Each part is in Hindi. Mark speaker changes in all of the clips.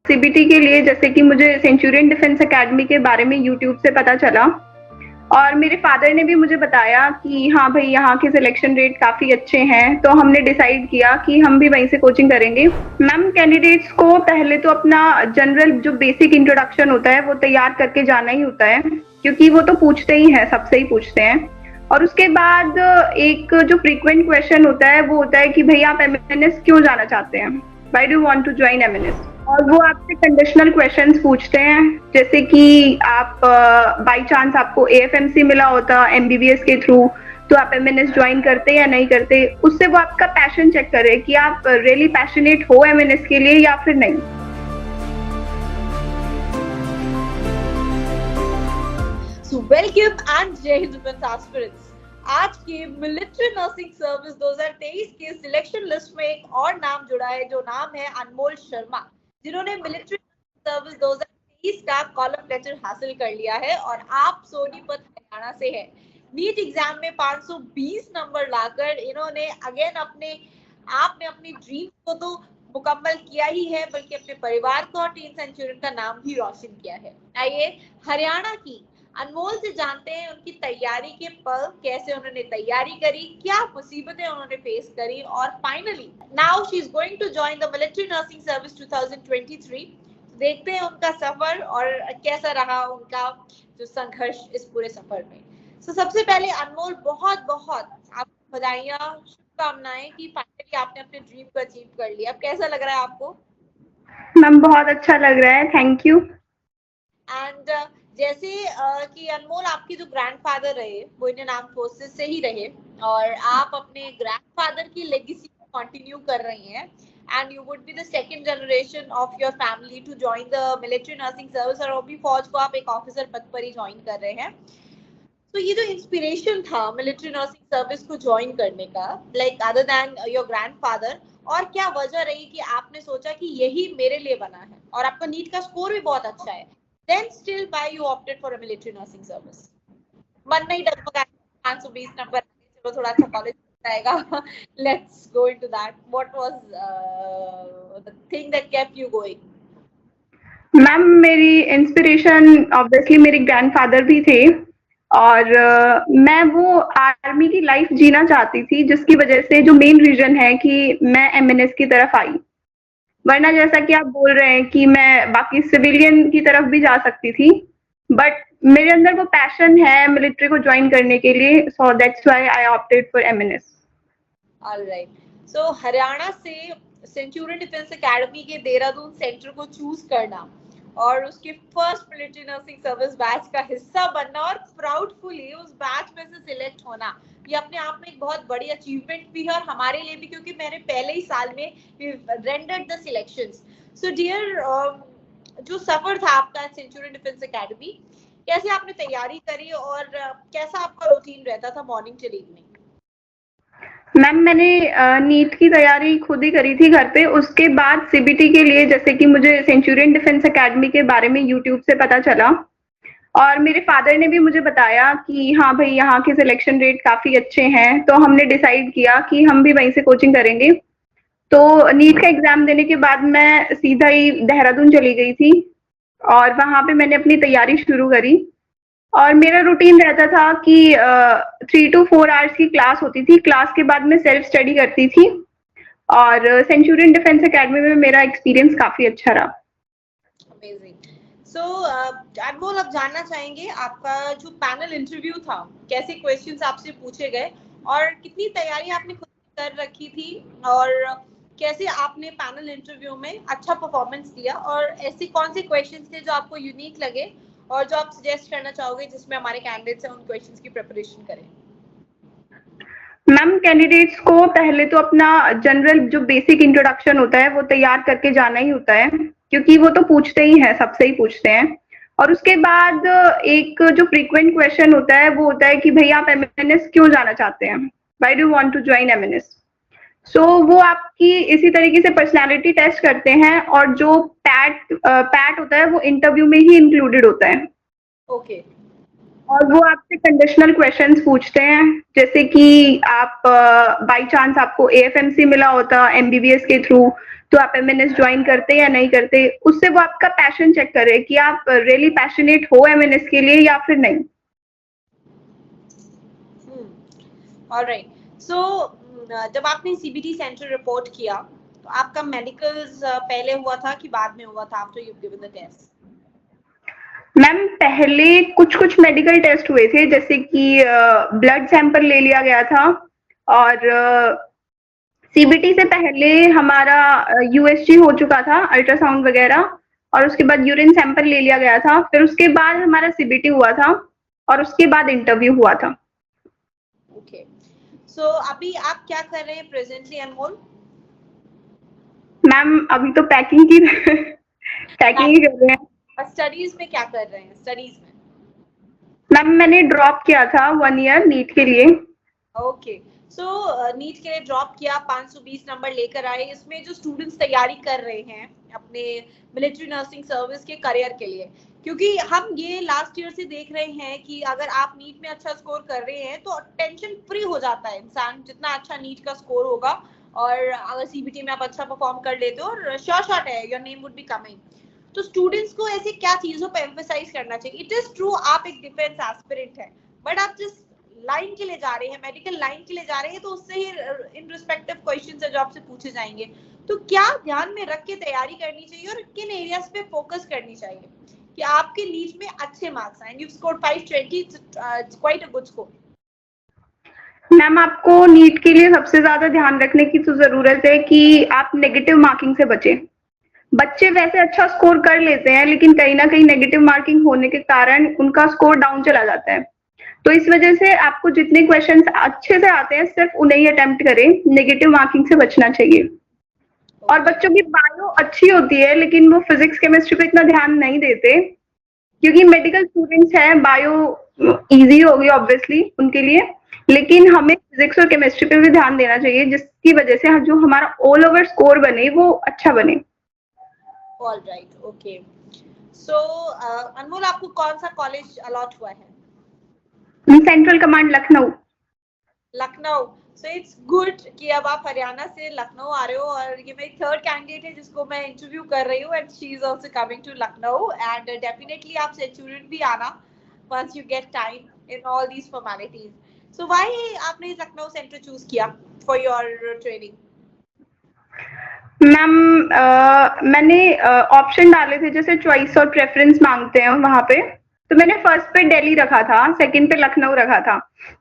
Speaker 1: सीबीटी के लिए जैसे कि मुझे सेंचुरियन डिफेंस एकेडमी के बारे में यूट्यूब से पता चला और मेरे फादर ने भी मुझे बताया कि हाँ भाई यहाँ के सिलेक्शन रेट काफ़ी अच्छे हैं, तो हमने डिसाइड किया कि हम भी वहीं से कोचिंग करेंगे। मैम, कैंडिडेट्स को पहले तो अपना जनरल जो बेसिक इंट्रोडक्शन होता है वो तैयार करके जाना ही होता है, क्योंकि वो तो पूछते ही हैं, सबसे ही पूछते हैं। और उसके बाद एक जो फ्रीक्वेंट क्वेश्चन होता है वो होता है कि भैया आप एमएनएस क्यों जाना चाहते हैं, why do want to join MNS. और वो आपसे कंडीशनल क्वेश्चंस पूछते हैं, जैसे कि आप बाय चांस आपको एएफएमसी मिला होता एमबीबीएस के थ्रू, तो आप एमएनएस ज्वाइन करते या नहीं करते। उससे वो आपका पैशन चेक करे कि आप रियली पैशनेट हो एमएनएस के लिए या फिर नहीं।
Speaker 2: So welcome and जय हिंद डिफेंस एस्पिरेंट्स। आज के मिलिट्री नर्सिंग सर्विस 2023 के सिलेक्शन लिस्ट में एक और नाम जुड़ा है, जो नाम है अनमोल शर्मा, जिन्होंने मिलिट्री सर्विस 2023 का कॉलम लेटर हासिल कर लिया है और आप सोनीपत हरियाणा से है। नीट एग्जाम में 520 नंबर लाकर इन्होंने अगेन अपनी ड्रीम को तो मुकम्मल किया ही है, बल्कि अपने परिवार को और टीम सेंचुरियन का नाम भी रोशन किया है। आइए हरियाणा की अनमोल से जानते हैं उनकी तैयारी के पल, कैसे उन्होंने तैयारी करी, क्या मुसीबतें उन्होंने फेस करी और finally now she is going to join the military nursing service 2023। देखते हैं उनका सफर और कैसा रहा उनका जो संघर्ष इस पूरे सफर में। सबसे पहले अनमोल बहुत बहुत आपको बधाइयां, शुभकामनाएं कि फाइनली आपने अपने ड्रीम को अचीव कर लिया। अब कैसा लग रहा है आपको?
Speaker 1: मैम, बहुत अच्छा लग रहा है, थैंक यू।
Speaker 2: एंड जैसे कि अनमोल आपके जो ग्रैंडफादर रहे वो इंडियन आर्म फोर्सेस से ही रहे और आप अपने ग्रैंडफादर की लेगेसी को कंटिन्यू कर रही हैं, and you would be the second generation of your family to join the military nursing service, और अभी फौज को आप एक ऑफिसर पद पर ही ज्वाइन कर रहे हैं। तो ये जो इंस्पिरेशन था मिलिट्री नर्सिंग सर्विस को ज्वाइन करने का, like other than your grandfather, और क्या वजह रही कि आपने सोचा कि यही मेरे लिए बना है, और आपका नीट का स्कोर भी बहुत अच्छा है, then still why you opted for a military nursing service? मन नहीं डगमगाया 520 नंबर, चलो थोड़ा अच्छा कॉलेज जाएगा। Let's go into that. What was the thing that kept you going?
Speaker 1: Ma'am, मेरी इंस्पिरेशन ऑब्वियसली मेरे ग्रैंडफादर भी थे और मैं वो आर्मी की लाइफ जीना चाहती थी, जिसकी वजह से जो मेन रीजन है कि मैं एमएनएस की तरफ आई। वरना जैसा कि आप बोल रहे हैं कि मैं बाकी सिविलियन की तरफ भी जा सकती थी, बट मेरे अंदर वो पैशन है मिलिट्री को ज्वाइन करने के लिए, so that's why I opted for MNS.
Speaker 2: Alright, so Haryana से सेंचुरियन डिफेंस एकेडमी के देहरादून सेंटर को चूज करना और उसके first military nursing service batch का हिस्सा बनना और प्राउडफुली उस बैच में से सिलेक्ट होना, ये अपने आप में एक बहुत बड़ी अचीवमेंट भी है और हमारे लिए भी, क्योंकि मैंने पहले ही साल में rendered the selections. So dear, जो सफर था आपका सेंचुरियन डिफेंस एकेडमी, कैसे आपने तैयारी करी और कैसा आपका रूटीन रहता था मॉर्निंग टिल इवनिंग?
Speaker 1: मैम, मैंने नीट की तैयारी खुद ही करी थी घर पे। उसके बाद सीबीटी के लिए जैसे कि मुझे सेंचुरियन डिफेंस एकेडमी के बारे में यूट्यूब से पता चला और मेरे फादर ने भी मुझे बताया कि हाँ भाई यहाँ के सिलेक्शन रेट काफ़ी अच्छे हैं, तो हमने डिसाइड किया कि हम भी वहीं से कोचिंग करेंगे। तो नीट का एग्ज़ाम देने के बाद मैं सीधा ही देहरादून चली गई थी और वहाँ पे मैंने अपनी तैयारी शुरू करी और मेरा रूटीन रहता था कि 3 to 4 आवर्स की क्लास होती थी। क्लास के बाद मैं सेल्फ स्टडी करती थी और सेंचुरियन डिफेंस एकेडमी में मेरा एक्सपीरियंस काफ़ी अच्छा रहा।
Speaker 2: अमेजिंग। सो अनमोल, अब जानना चाहेंगे आपका जो पैनल इंटरव्यू था, कैसे क्वेश्चंस आपसे पूछे गए और कितनी तैयारी आपने खुद कर रखी थी और कैसे आपने पैनल इंटरव्यू में अच्छा परफॉर्मेंस दिया, और ऐसे कौन से क्वेश्चंस थे जो आपको यूनिक लगे और जो आप सजेस्ट करना चाहोगे जिसमें हमारे कैंडिडेट्स हैं उन क्वेश्चंस की प्रिपरेशन करें?
Speaker 1: मैम, कैंडिडेट्स को पहले तो अपना जनरल जो बेसिक इंट्रोडक्शन होता है वो तैयार करके जाना ही होता है, क्योंकि वो तो पूछते ही हैं, सबसे ही पूछते हैं। और उसके बाद एक जो फ्रीक्वेंट क्वेश्चन होता है वो होता है कि भैया आप एमएनएस क्यों जाना चाहते हैं, why do want to join MNS. So वो आपकी इसी तरीके से पर्सनालिटी टेस्ट करते हैं और जो पैट होता है वो इंटरव्यू में ही इंक्लूडेड होता है।
Speaker 2: ओके।
Speaker 1: और वो आपसे कंडीशनल क्वेश्चंस पूछते हैं, जैसे कि आप बाय चांस आपको एएफएमसी मिला होता एमबीबीएस के थ्रू, तो आप एमएनएस ज्वाइन करते या नहीं करते, उससे वो आपका पैशन चेक करे कि आप रियली पैशनेट हो एमएनएस के लिए या फिर नहीं।
Speaker 2: ऑलराइट। सो जब आपने सीबीटी सेंटर रिपोर्ट किया तो आपका मेडिकल्स पहले हुआ था कि बाद में हुआ था after you given the test?
Speaker 1: Ma'am पहले कुछ कुछ मेडिकल टेस्ट हुए थे, जैसे कि ब्लड सैंपल ले लिया गया था, और सीबीटी से पहले हमारा यूएसजी हो चुका था, अल्ट्रासाउंड वगैरह, और उसके बाद यूरिन सैंपल ले लिया गया था, फिर उसके बाद हमारा सीबीटी हुआ था, और उसके बाद इंटरव्यू हुआ था।
Speaker 2: ओके, सो अभी आप क्या कर रहे हैं प्रेजेंटली अनमोल?
Speaker 1: मैम अभी तो पैकिंग की पैकिंग ही कर रहे हैं।
Speaker 2: स्टडीज में क्या कर रहे हैं? स्टडीज में
Speaker 1: मैम मैंने ड्रॉप किया था 1 ईयर नीट के लिए।
Speaker 2: ओके, सो नीट के लिए ड्रॉप किया, 520 नंबर लेकर आए। इसमें जो स्टूडेंट्स तैयारी कर रहे हैं अपने मिलिट्री नर्सिंग सर्विस के करियर के लिए, क्योंकि हम ये लास्ट ईयर से देख रहे हैं कि अगर आप नीट में अच्छा स्कोर कर रहे हैं तो टेंशन फ्री हो जाता है इंसान, जितना अच्छा नीट का स्कोर होगा, और अगर सीबीटी में आप अच्छा परफॉर्म कर लेते हो और श्योर शॉट है your name would be coming. तो स्टूडेंट्स को ऐसे क्या चीजों पर एम्फेसाइज करना चाहिए? इट इज ट्रू आप एक डिफेंस एस्पिरेंट है, बट आप जिस लाइन के लिए जा रहे हैं, मेडिकल लाइन के लिए जा रहे हैं, तो उससे ही इन रिस्पेक्टिव क्वेश्चंस है जो आपसे पूछे जाएंगे। तो क्या ध्यान में रख के तैयारी करनी चाहिए और किन एरियाज पे फोकस करनी चाहिए कि आपके नीट में अच्छे मार्क्स आए? You scored 520, it's quite a good score.
Speaker 1: Ma'am आपको नीट के लिए सबसे ज्यादा ध्यान रखने की तो जरूरत है कि आप नेगेटिव मार्किंग से बचें। बच्चे वैसे अच्छा स्कोर कर लेते हैं, लेकिन कहीं ना कहीं नेगेटिव मार्किंग होने के कारण उनका स्कोर डाउन चला जाता है। तो इस वजह से आपको जितने क्वेश्चंस अच्छे से आते हैं सिर्फ उन्हें ही अटेम्प्ट करें, नेगेटिव मार्किंग से बचना चाहिए। और बच्चों की बायो अच्छी होती है, लेकिन वो फिजिक्स केमिस्ट्री पे इतना ध्यान नहीं देते, क्योंकि मेडिकल स्टूडेंट्स हैं, बायो इजी होगी ऑब्वियसली उनके लिए, लेकिन हमें फिजिक्स और केमिस्ट्री पे भी ध्यान देना चाहिए, जिसकी वजह से जो हमारा ऑल ओवर स्कोर बने वो अच्छा बने।
Speaker 2: All right, okay. So Anmol, आपको कौन सा कॉलेज अलॉट हुआ है?
Speaker 1: Central command Lucknow.
Speaker 2: Lucknow. So it's good कि अब आप हरियाणा से लखनऊ आ रहे हो, और ये मेरी थर्ड कैंडिडेट है जिसको मैं इंटरव्यू कर रही हूँ, and she is also coming to Lucknow, and definitely आप सेंचुरियन भी आना once you get time in all these formalities. So why आपने लखनऊ सेंटर चूज किया for your training?
Speaker 1: मैम मैंने ऑप्शन डाले थे, जैसे चॉइस और प्रेफरेंस मांगते हैं वहां पे, तो मैंने फर्स्ट पे दिल्ली रखा था, सेकंड पे लखनऊ रखा था,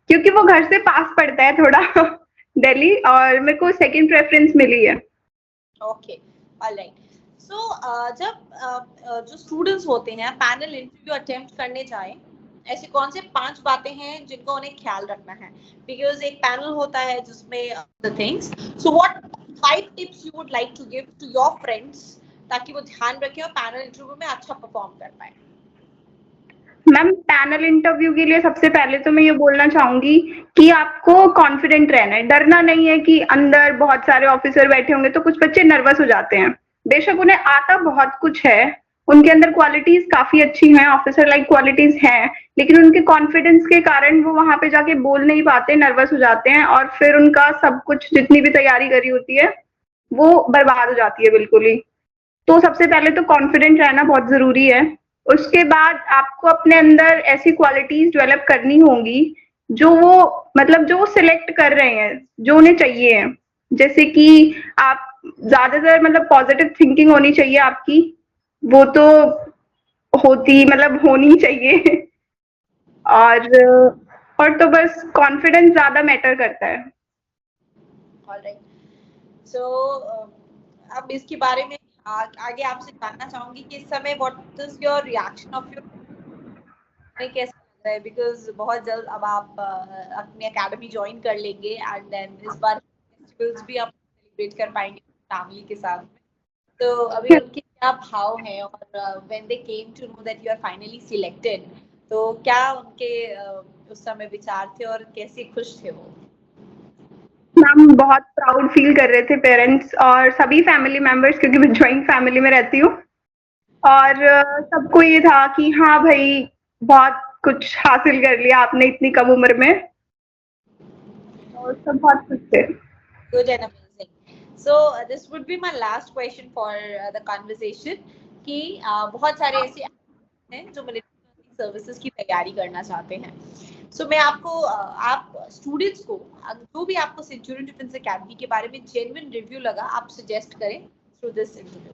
Speaker 1: क्योंकि वो घर से पास पड़ता है थोड़ा दिल्ली, और मेरे को सेकंड प्रेफरेंस मिली है।
Speaker 2: Okay, alright. सो जब जो स्टूडेंट्स होते हैं पैनल इंटरव्यू अटेम्प्ट करने जाए, ऐसे कौन से 5 बातें हैं जिनको उन्हें ख्याल रखना है? बिकॉज एक पैनल होता है जिसमें the things, so what 5 tips you would like to give to your friends ताकि वो ध्यान रखें और पैनल इंटरव्यू में अच्छा परफॉर्म कर पाए?
Speaker 1: मैम पैनल इंटरव्यू के लिए सबसे पहले तो मैं ये बोलना चाहूंगी कि आपको कॉन्फिडेंट रहना है, डरना नहीं है। कि अंदर बहुत सारे ऑफिसर बैठे होंगे तो कुछ बच्चे नर्वस हो जाते हैं, बेशक उन्हें आता बहुत कुछ है, उनके अंदर क्वालिटीज काफी अच्छी हैं, ऑफिसर लाइक क्वालिटीज हैं, लेकिन उनके कॉन्फिडेंस के कारण वो वहां पे जाके बोल नहीं पाते, नर्वस हो जाते हैं, और फिर उनका सब कुछ जितनी भी तैयारी करी होती है वो बर्बाद हो जाती है बिल्कुल ही। तो सबसे पहले तो कॉन्फिडेंट रहना बहुत जरूरी है। उसके बाद आपको अपने अंदर ऐसी क्वालिटीज डेवलप करनी होंगी जो वो मतलब जो वो सिलेक्ट कर रहे हैं, जो उन्हें चाहिए है। जैसे कि आप ज्यादातर मतलब पॉजिटिव थिंकिंग होनी चाहिए आपकी, वो तो होती मतलब होनी चाहिए और तो बस कॉन्फिडेंस ज्यादा मैटर करता है।
Speaker 2: ऑलराइट। सो अब इसके बारे में आगे आपसे जानना चाहूंगी कि इस समय what is your reaction of your, कैसा लग रहा है? बिकॉज बहुत जल्द अब आप अपनी एकेडमी ज्वाइन कर लेंगे, एंड देन इस बार फेस्टिवल्स भी आप सेलिब्रेट कर पाएंगे फैमिली के साथ में। तो अभी उनके क्या भाव हैं, और when they came to know that you are finally selected, तो क्या उनके उस समय विचार थे और कैसे खुश थे वो?
Speaker 1: मैम बहुत प्राउड फील कर रहे थे पेरेंट्स और सभी फैमिली मेंबर्स, क्योंकि मैं ज्वाइंट फैमिली में रहती हूँ, और सबको ये था कि हाँ भाई बहुत कुछ हासिल कर लिया आपने इतनी कम उम्र में, और सब बहुत खुश थे।
Speaker 2: Good and amazing. So this would be my last question for the conversation कि बहुत सारे ऐसे हैं जो मिलिट्री सर्विसेज की तैयारी करना चाहते हैं. So मैं आपको आप स्टूडेंट्स को जो भी आपको सेंचुरियन डिफेंस एकेडमी के बारे में जेन्युइन रिव्यू लगा आप सजेस्ट करें थ्रू दिस इंटरव्यू.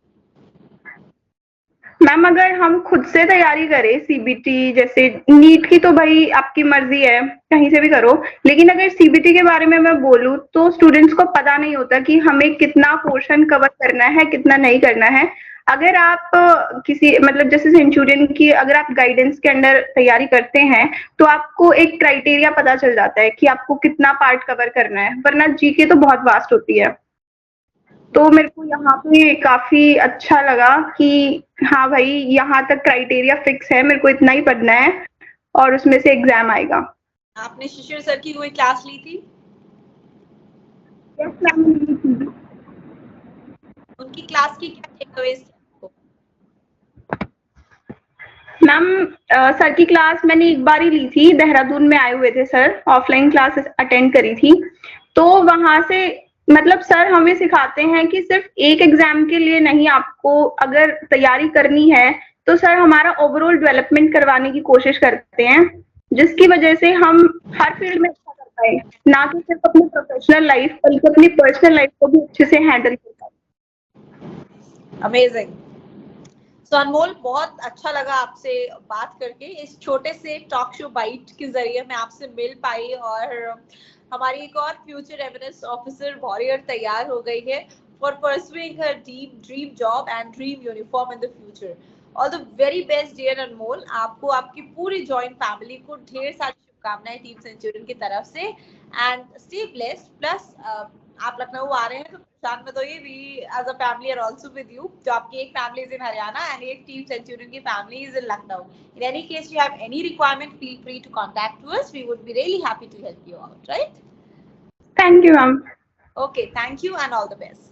Speaker 1: मैम अगर हम खुद से तैयारी करें सीबीटी जैसे नीट की तो भाई आपकी मर्जी है कहीं से भी करो, लेकिन अगर सीबीटी के बारे में मैं बोलूँ तो स्टूडेंट्स को पता नहीं होता कि हमें कितना पोर्शन कवर करना है कितना नहीं करना है. अगर आप किसी मतलब जैसे सेंचुरियन की अगर आप गाइडेंस के अंडर तैयारी करते हैं तो आपको एक क्राइटेरिया पता चल जाता है कि आपको कितना पार्ट कवर करना है, वरना जीके तो बहुत वास्ट होती है. तो मेरे को यहाँ पे काफी अच्छा लगा कि हाँ भाई यहाँ तक क्राइटेरिया फिक्स है, मेरे को इतना ही पढ़ना है और उसमें से एग्जाम आएगा.
Speaker 2: आपने शिशिर सर की कोई क्लास ली थी?
Speaker 1: Yes ma'am.
Speaker 2: उनकी क्लास की क्या टेकअवेज थे?
Speaker 1: मैम सर की क्लास मैंने एक बार ही ली थी, देहरादून में आए हुए थे सर, ऑफलाइन क्लासेस अटेंड करी थी. तो वहां से मतलब सर हमें सिखाते हैं कि सिर्फ एक एग्जाम के लिए नहीं, आपको अगर तैयारी करनी है तो सर हमारा ओवरऑल डेवलपमेंट करवाने की कोशिश करते हैं, जिसकी वजह से हम हर फील्ड में अच्छा कर पाए, ना कि सिर्फ अपनी प्रोफेशनल लाइफ बल्कि अपनी पर्सनल लाइफ को भी अच्छे से हैंडल कर पाए.
Speaker 2: अमेजिंग. तो अनमोल बहुत अच्छा लगा आपसे बात करके. इस छोटे से टॉक शो बाइट के जरिए मैं आपसे मिल पाई और हमारी एक और फ्यूचर एविडेंस ऑफिसर वॉरियर तैयार हो गई है for pursuing her dream job and dream uniform in the future. All the very best dear Anmol. आपको आपकी पूरी जॉइंट फैमिली को ढेर सारी शुभकामनाएं टीम सेंचुरियन की तरफ से एंड स्टे ब्लेस्ड. प्लस आप लखनऊ आ रहे हैं तो पहचान में तो ये we as a family are also with you. जो आपकी एक family is in Haryana and एक टीम सेंचुरियन की family is in Lucknow. In any case you have any requirement feel free to contact to us. We would be really happy to help you out. Right?
Speaker 1: Thank you ma'am.
Speaker 2: Okay, thank you and all the best.